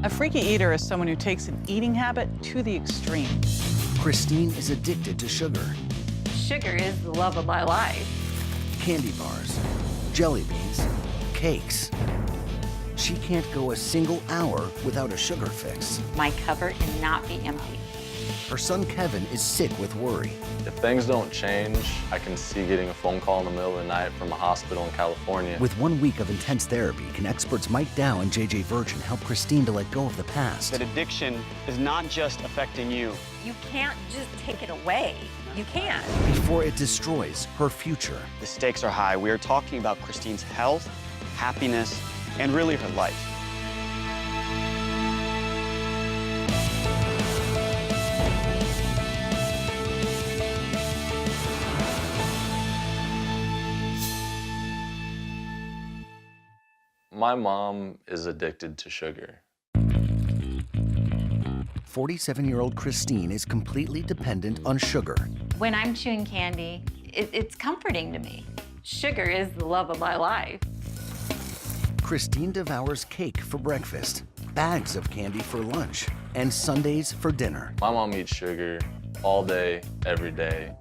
A freaky eater is someone who takes an eating habit to the extreme. Christine is addicted to sugar. Sugar is the love of my life. Candy bars, jelly beans, cakes. She can't go a single hour without a sugar fix. My cupboard cannot be empty. Her son Kevin is sick with worry. If things don't change, I can see getting a phone call in the middle of the night from a hospital in California. With 1 week of intense therapy, can experts Mike Dow and JJ Virgin help Christine to let go of the past? That addiction is not just affecting you. You can't just take it away. You can't. Before it destroys her future. The stakes are high. We are talking about Christine's health, happiness, and really her life. My mom is addicted to sugar. 47-year-old Christine is completely dependent on sugar. When I'm chewing candy, it's comforting to me. Sugar is the love of my life. Christine devours cake for breakfast, bags of candy for lunch, and sundaes for dinner. My mom eats sugar all day, every day.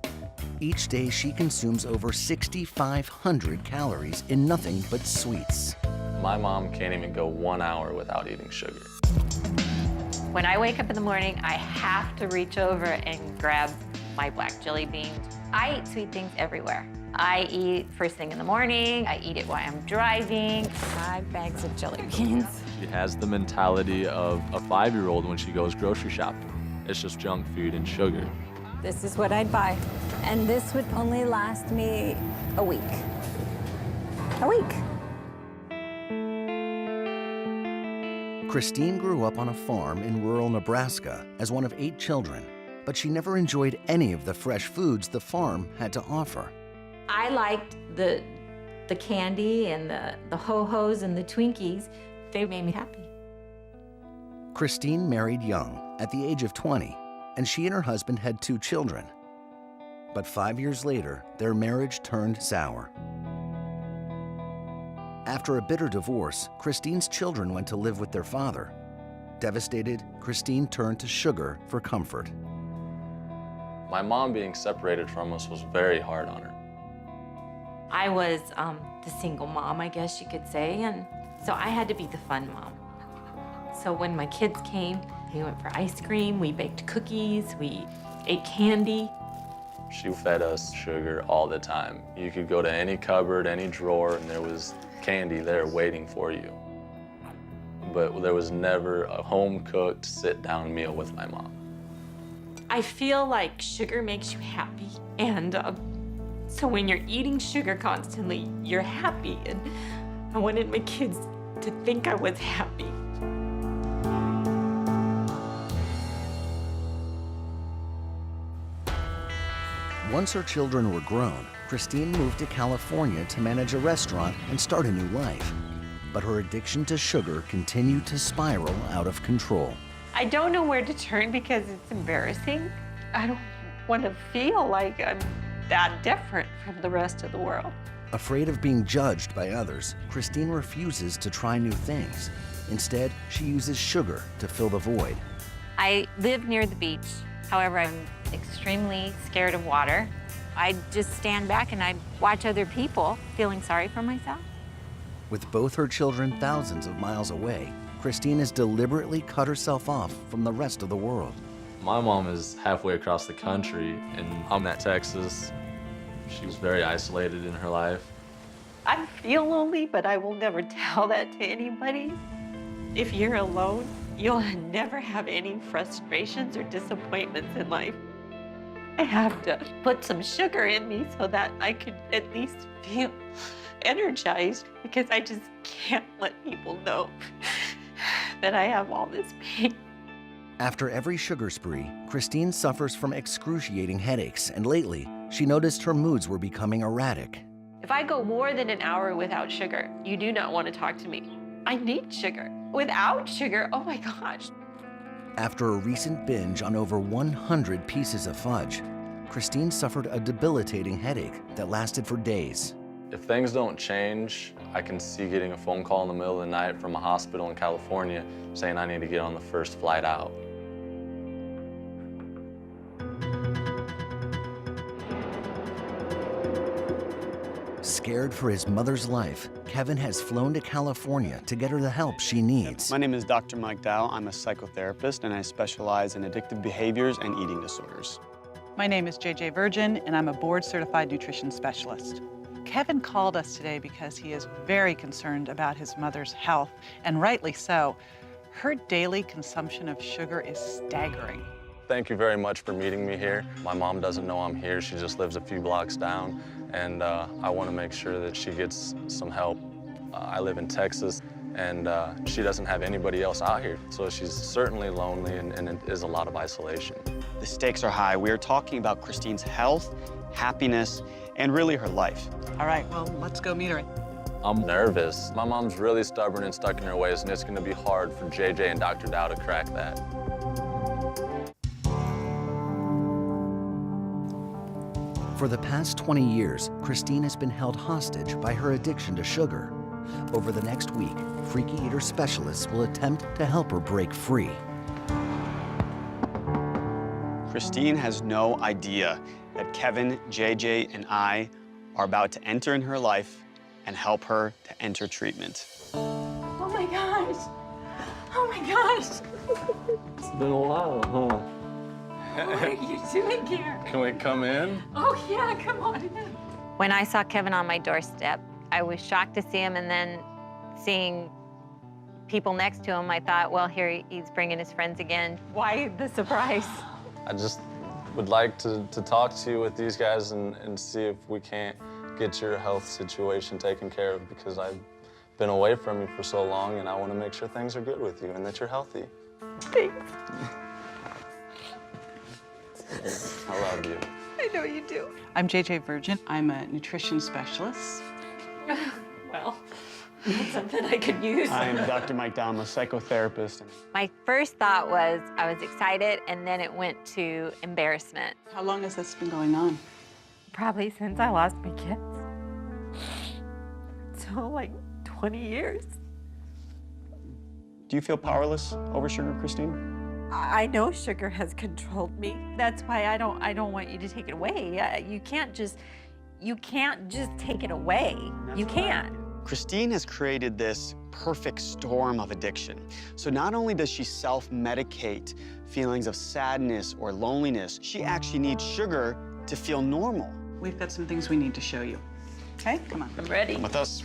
Each day, she consumes over 6,500 calories in nothing but sweets. My mom can't even go 1 hour without eating sugar. When I wake up in the morning, I have to reach over and grab my black jelly beans. I eat sweet things everywhere. I eat first thing in the morning. I eat it while I'm driving. 5 bags of jelly beans. She has the mentality of a 5-year-old when she goes grocery shopping. It's just junk food and sugar. This is what I'd buy. And this would only last me a week. A week. Christine grew up on a farm in rural Nebraska as one of 8 children, but she never enjoyed any of the fresh foods the farm had to offer. I liked the candy and the Ho-Hos and the Twinkies. They made me happy. Christine married young, at the age of 20, and she and her husband had 2 children. But 5 years later, their marriage turned sour. After a bitter divorce, Christine's children went to live with their father. Devastated, Christine turned to sugar for comfort. My mom being separated from us was very hard on her. I was the single mom, I guess you could say, and so I had to be the fun mom. So when my kids came, we went for ice cream, we baked cookies, we ate candy. She fed us sugar all the time. You could go to any cupboard, any drawer, and there was candy there waiting for you. But there was never a home-cooked, sit-down meal with my mom. I feel like sugar makes you happy, and so when you're eating sugar constantly, you're happy, and I wanted my kids to think I was happy. Once her children were grown, Christine moved to California to manage a restaurant and start a new life. But her addiction to sugar continued to spiral out of control. I don't know where to turn because it's embarrassing. I don't want to feel like I'm that different from the rest of the world. Afraid of being judged by others, Christine refuses to try new things. Instead, she uses sugar to fill the void. I live near the beach. However, I'm extremely scared of water. I just stand back and I watch other people feeling sorry for myself. With both her children thousands of miles away, Christine has deliberately cut herself off from the rest of the world. My mom is halfway across the country, and I'm at Texas. She was very isolated in her life. I feel lonely, but I will never tell that to anybody. If you're alone, you'll never have any frustrations or disappointments in life. I have to put some sugar in me so that I could at least feel energized, because I just can't let people know that I have all this pain. After every sugar spree, Christine suffers from excruciating headaches, and lately, she noticed her moods were becoming erratic. If I go more than an hour without sugar, you do not want to talk to me. I need sugar. Without sugar, oh my gosh. After a recent binge on over 100 pieces of fudge, Christine suffered a debilitating headache that lasted for days. If things don't change, I can see getting a phone call in the middle of the night from a hospital in California saying I need to get on the first flight out. Scared for his mother's life, Kevin has flown to California to get her the help she needs. My name is Dr. Mike Dow. I'm a psychotherapist, and I specialize in addictive behaviors and eating disorders. My name is JJ Virgin, and I'm a board-certified nutrition specialist. Kevin called us today because he is very concerned about his mother's health, and rightly so. Her daily consumption of sugar is staggering. Thank you very much for meeting me here. My mom doesn't know I'm here. She just lives a few blocks down, and I want to make sure that she gets some help. I live in Texas, and she doesn't have anybody else out here, so she's certainly lonely, and it is a lot of isolation. The stakes are high. We are talking about Christine's health, happiness, and really her life. All right, well, let's go meet her. I'm nervous. My mom's really stubborn and stuck in her ways, and it's going to be hard for JJ and Dr. Dow to crack that. For the past 20 years, Christine has been held hostage by her addiction to sugar. Over the next week, Freaky Eater specialists will attempt to help her break free. Christine has no idea that Kevin, JJ, and I are about to enter in her life and help her to enter treatment. Oh my gosh. Oh my gosh. It's been a while, huh? What are you doing here? Can we come in? Oh yeah, come on in. When I saw Kevin on my doorstep, I was shocked to see him, and then seeing people next to him, I thought, well, here he's bringing his friends again. Why the surprise? I just would like to talk to you with these guys and see if we can't get your health situation taken care of, because I've been away from you for so long, and I want to make sure things are good with you and that you're healthy. Thanks. I love you. I know you do. I'm JJ Virgin. I'm a nutrition specialist. Well, that's something I could use. I am Dr. Mike Dow. I'm a psychotherapist. My first thought was I was excited, and then it went to embarrassment. How long has this been going on? Probably since I lost my kids. So like 20 years. Do you feel powerless over sugar, Christine? I know sugar has controlled me. That's why I don't want you to take it away. You can't just take it away. You can't. Christine has created this perfect storm of addiction. So not only does she self-medicate feelings of sadness or loneliness, she actually needs sugar to feel normal. We've got some things we need to show you. Okay, come on. I'm ready. Come with us.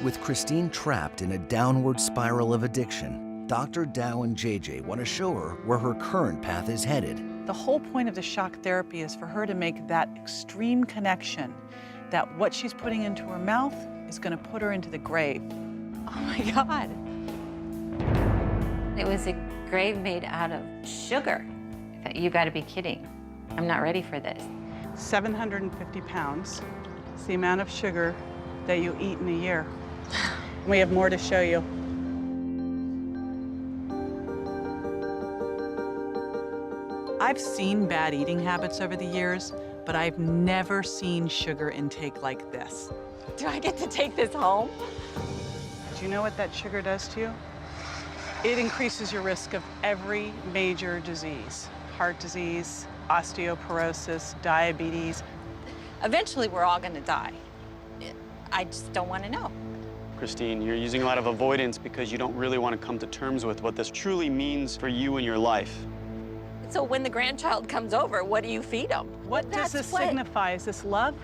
With Christine trapped in a downward spiral of addiction, Dr. Dow and JJ want to show her where her current path is headed. The whole point of the shock therapy is for her to make that extreme connection that what she's putting into her mouth is going to put her into the grave. Oh my God. It was a grave made out of sugar. You got to be kidding. I'm not ready for this. 750 pounds. It's the amount of sugar that you eat in a year. We have more to show you. I've seen bad eating habits over the years, but I've never seen sugar intake like this. Do I get to take this home? Do you know what that sugar does to you? It increases your risk of every major disease. Heart disease, osteoporosis, diabetes. Eventually, we're all gonna die. I just don't wanna know. Christine, you're using a lot of avoidance because you don't really want to come to terms with what this truly means for you and your life. So when the grandchild comes over, what do you feed them? What does this signify? Is this love?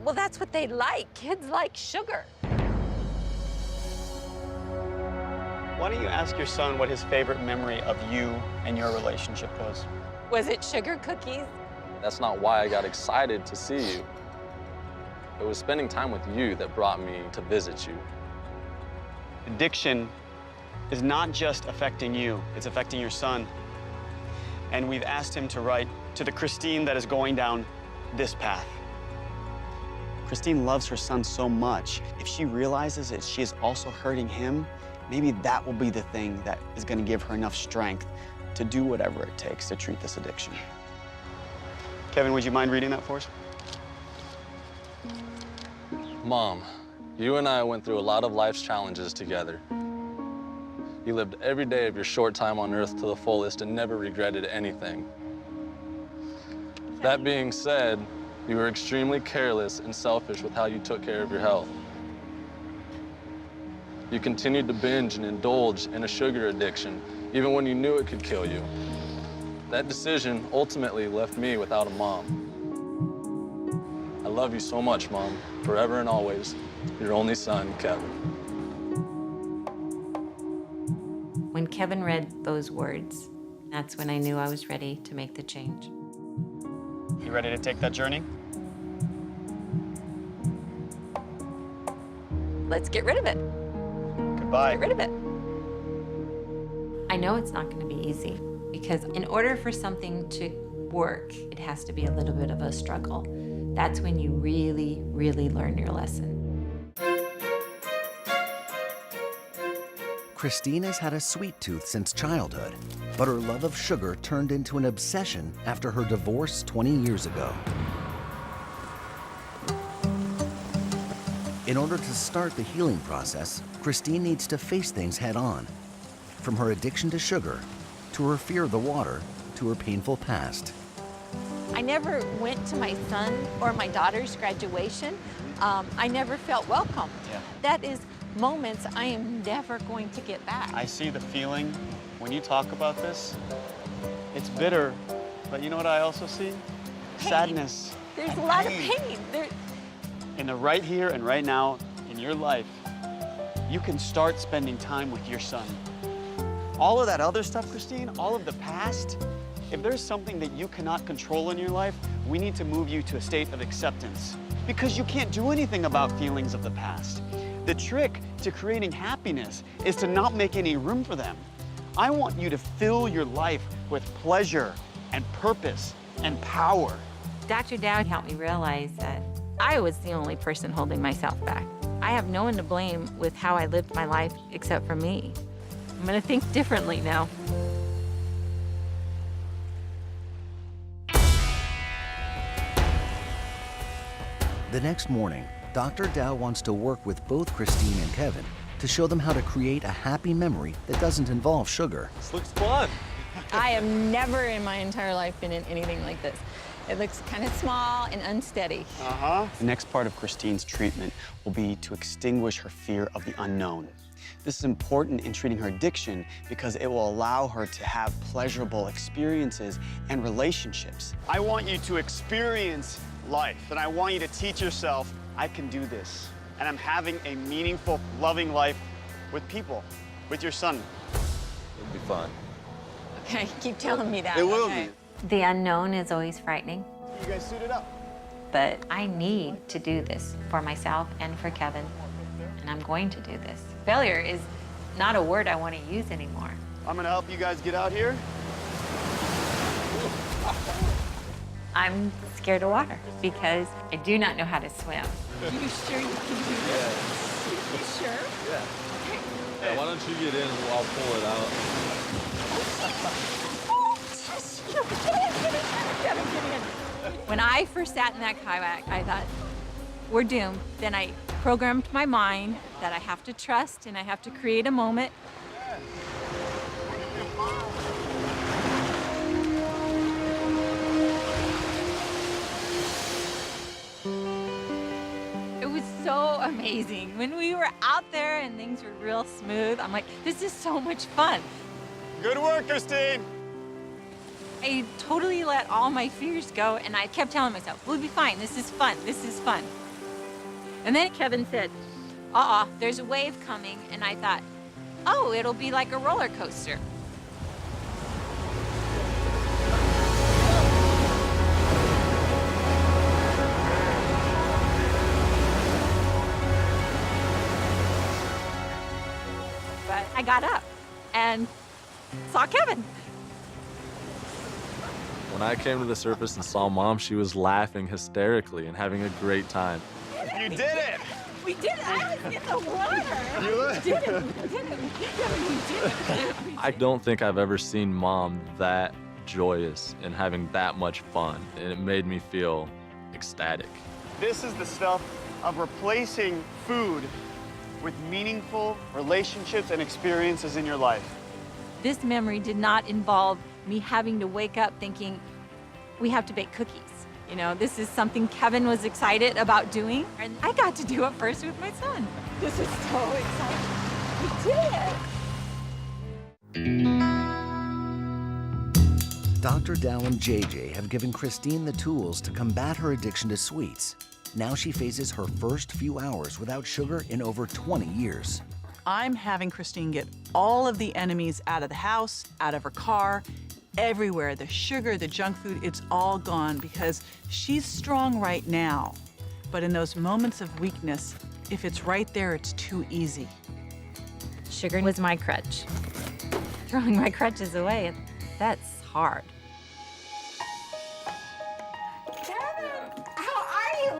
Well, that's what they like. Kids like sugar. Why don't you ask your son what his favorite memory of you and your relationship was? Was it sugar cookies? That's not why I got excited to see you. It was spending time with you that brought me to visit you. Addiction is not just affecting you, it's affecting your son. And we've asked him to write to the Christine that is going down this path. Christine loves her son so much. If she realizes that she is also hurting him, maybe that will be the thing that is going to give her enough strength to do whatever it takes to treat this addiction. Kevin, would you mind reading that for us? Mom, you and I went through a lot of life's challenges together. You lived every day of your short time on Earth to the fullest and never regretted anything. That being said, you were extremely careless and selfish with how you took care of your health. You continued to binge and indulge in a sugar addiction, even when you knew it could kill you. That decision ultimately left me without a mom. I love you so much, Mom, forever and always. Your only son, Kevin. When Kevin read those words, that's when I knew I was ready to make the change. You ready to take that journey? Let's get rid of it. Goodbye. Get rid of it. I know it's not going to be easy because in order for something to work, it has to be a little bit of a struggle. That's when you really, really learn your lesson. Christine has had a sweet tooth since childhood, but her love of sugar turned into an obsession after her divorce 20 years ago. In order to start the healing process, Christine needs to face things head on. From her addiction to sugar, to her fear of the water, to her painful past. I never went to my son or my daughter's graduation. I never felt welcome. Yeah. That is moments I am never going to get back. I see the feeling when you talk about this. It's bitter, but you know what I also see? Pain. Sadness. There's a lot of pain. In the right here and right now in your life, you can start spending time with your son. All of that other stuff, Christine, all of the past, if there's something that you cannot control in your life, we need to move you to a state of acceptance because you can't do anything about feelings of the past. The trick to creating happiness is to not make any room for them. I want you to fill your life with pleasure and purpose and power. Dr. Dowd helped me realize that I was the only person holding myself back. I have no one to blame with how I lived my life except for me. I'm gonna think differently now. The next morning, Dr. Dow wants to work with both Christine and Kevin to show them how to create a happy memory that doesn't involve sugar. This looks fun. I have never in my entire life been in anything like this. It looks kind of small and unsteady. The next part of Christine's treatment will be to extinguish her fear of the unknown. This is important in treating her addiction because it will allow her to have pleasurable experiences and relationships. I want you to experience life, and I want you to teach yourself, I can do this. And I'm having a meaningful, loving life with people, with your son. It'll be fun. Okay, keep telling me that. It will okay. be. The unknown is always frightening, You guys suited up. but I need to do this for myself and for Kevin, and I'm going to do this. Failure is not a word I want to use anymore. I'm gonna help you guys get out here. I'm scared of water because I do not know how to swim. You sure you can do this? You sure? Yeah, why don't you get in and I'll pull it out. Get in. When I first sat in that kayak, I thought, we're doomed. Then I programmed my mind that I have to trust and I have to create a moment. It was so amazing. When we were out there and things were real smooth, I'm like, this is so much fun. Good work, Christine. I totally let all my fears go, and I kept telling myself, we'll be fine, this is fun, this is fun. And then Kevin said, there's a wave coming, and I thought, oh, it'll be like a roller coaster. But I got up and saw Kevin. When I came to the surface and saw Mom, she was laughing hysterically and having a great time. You did it. We did it. I was in the water. We did it. We did it. We did it. We did it. I don't think I've ever seen Mom that joyous and having that much fun, and it made me feel ecstatic. This is the stuff of replacing food with meaningful relationships and experiences in your life. This memory did not involve me having to wake up thinking, we have to bake cookies. You know, this is something Kevin was excited about doing, and I got to do it first with my son. This is so exciting. We did it. Dr. Dow and JJ have given Christine the tools to combat her addiction to sweets. Now she faces her first few hours without sugar in over 20 years. I'm having Christine get all of the enemies out of the house, out of her car, everywhere. The sugar, the junk food, it's all gone because she's strong right now. But in those moments of weakness, if it's right there, it's too easy. Sugar was my crutch. Throwing my crutches away, that's hard. Kevin, how are you?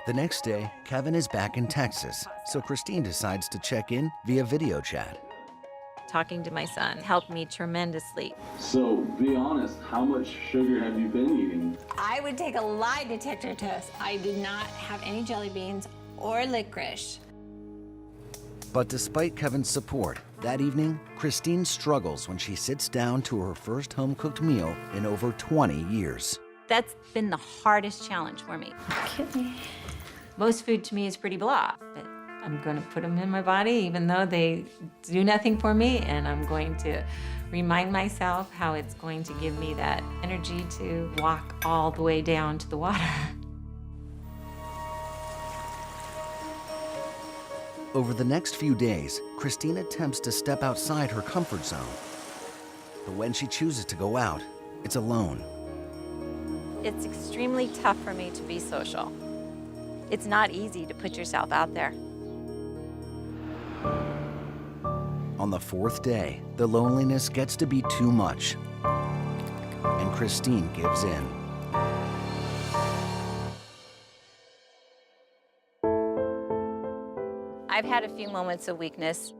The next day, Kevin is back in Texas, so Christine decides to check in via video chat. Talking to my son helped me tremendously. So, be honest, how much sugar have you been eating? I would take a lie detector test. I did not have any jelly beans or licorice. But despite Kevin's support, that evening, Christine struggles when she sits down to her first home-cooked meal in over 20 years. That's been the hardest challenge for me. Most food to me is pretty blah, but I'm going to put them in my body even though they do nothing for me, and I'm going to remind myself how it's going to give me that energy to walk all the way down to the water. Over the next few days, Christine attempts to step outside her comfort zone. But when she chooses to go out, it's alone. It's extremely tough for me to be social. It's not easy to put yourself out there. On the fourth day, the loneliness gets to be too much, and Christine gives in. I've had a few moments of weakness.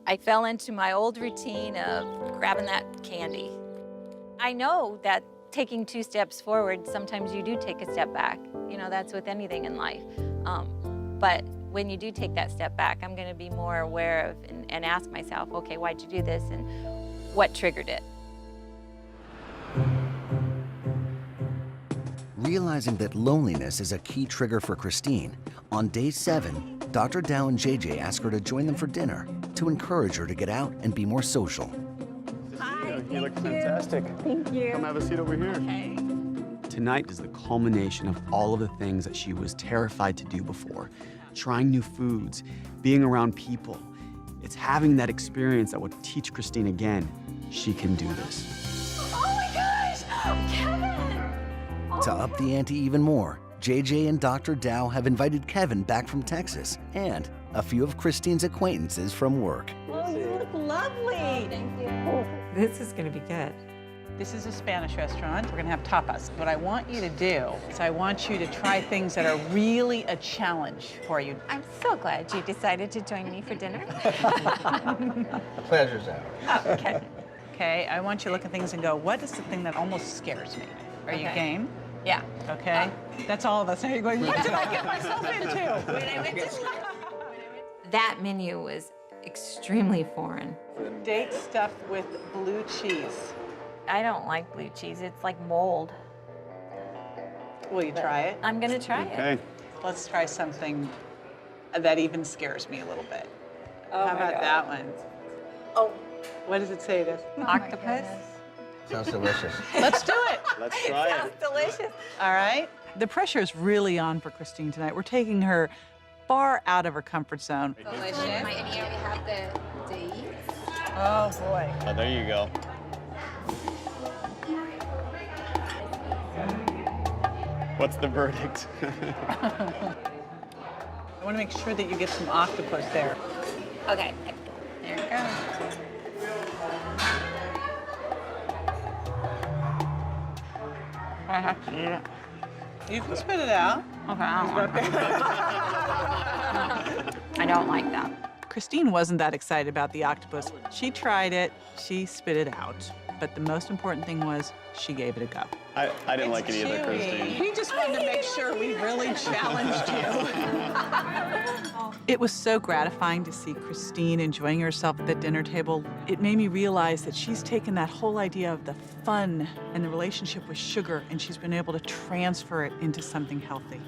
I fell into my old routine of grabbing that candy. I know that taking 2 steps forward, sometimes you do take a step back. You know, that's with anything in life. But when you do take that step back, I'm going to be more aware of and ask myself, okay, why'd you do this and what triggered it? Realizing that loneliness is a key trigger for Christine, on day 7, Dr. Dow and JJ ask her to join them for dinner to encourage her to get out and be more social. You look fantastic. Thank you. Come have a seat over here. Okay. Tonight is the culmination of all of the things that she was terrified to do before. Trying new foods, being around people. It's having that experience that would teach Christine again, she can do this. Oh my gosh! Kevin! To up the ante even more, JJ and Dr. Dow have invited Kevin back from Texas and a few of Christine's acquaintances from work. Oh, you look lovely. Thank you. This is going to be good. This is a Spanish restaurant. We're gonna have tapas. What I want you to do is I want you to try things that are really a challenge for you. I'm so glad you decided to join me for dinner. Pleasure's ours. Okay. Okay, I want you to look at things and go, what is the thing that almost scares me? Are you Okay. game? Yeah. Okay? That's all of us. Now you're going, what did I get myself into? That menu was extremely foreign. Date stuffed with blue cheese. I don't like blue cheese. It's like mold. Will you try it? I'm going to try it. Okay. Let's try something that even scares me a little bit. How about that one? Oh. What does it say? This? Octopus? Sounds delicious. Let's do it. Let's try it. Sounds delicious. All right. The pressure is really on for Christine tonight. We're taking her far out of her comfort zone. Delicious. And here we have the dates. Oh, boy. Oh, there you go. What's the verdict? I want to make sure that you get some octopus there. Okay. There you go. I have to eat it. You can spit it out. Okay, I don't like that. I don't like that. Christine wasn't that excited about the octopus. She tried it, she spit it out. but the most important thing was she gave it a go. I didn't like it either, Christine. We just wanted to make sure we really challenged you. It was so gratifying to see Christine enjoying herself at the dinner table. It made me realize that she's taken that whole idea of the fun and the relationship with sugar, and she's been able to transfer it into something healthy.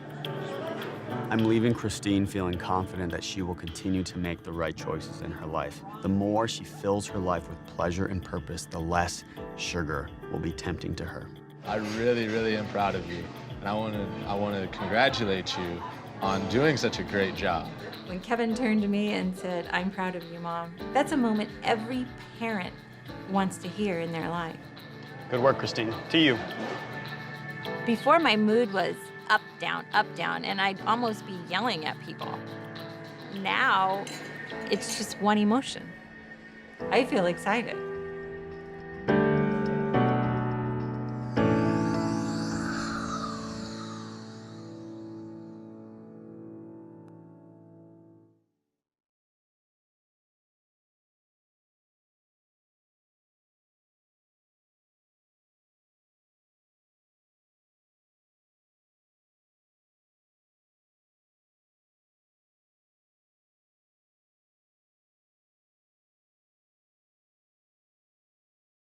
I'm leaving Christine feeling confident that she will continue to make the right choices in her life. The more she fills her life with pleasure and purpose, the less sugar will be tempting to her. I really, really am proud of you. And I want to congratulate you on doing such a great job. When Kevin turned to me and said, "I'm proud of you, Mom," that's a moment every parent wants to hear in their life. Good work, Christine. To you. Before, my mood was up, down, and I'd almost be yelling at people. Now, it's just one emotion. I feel excited.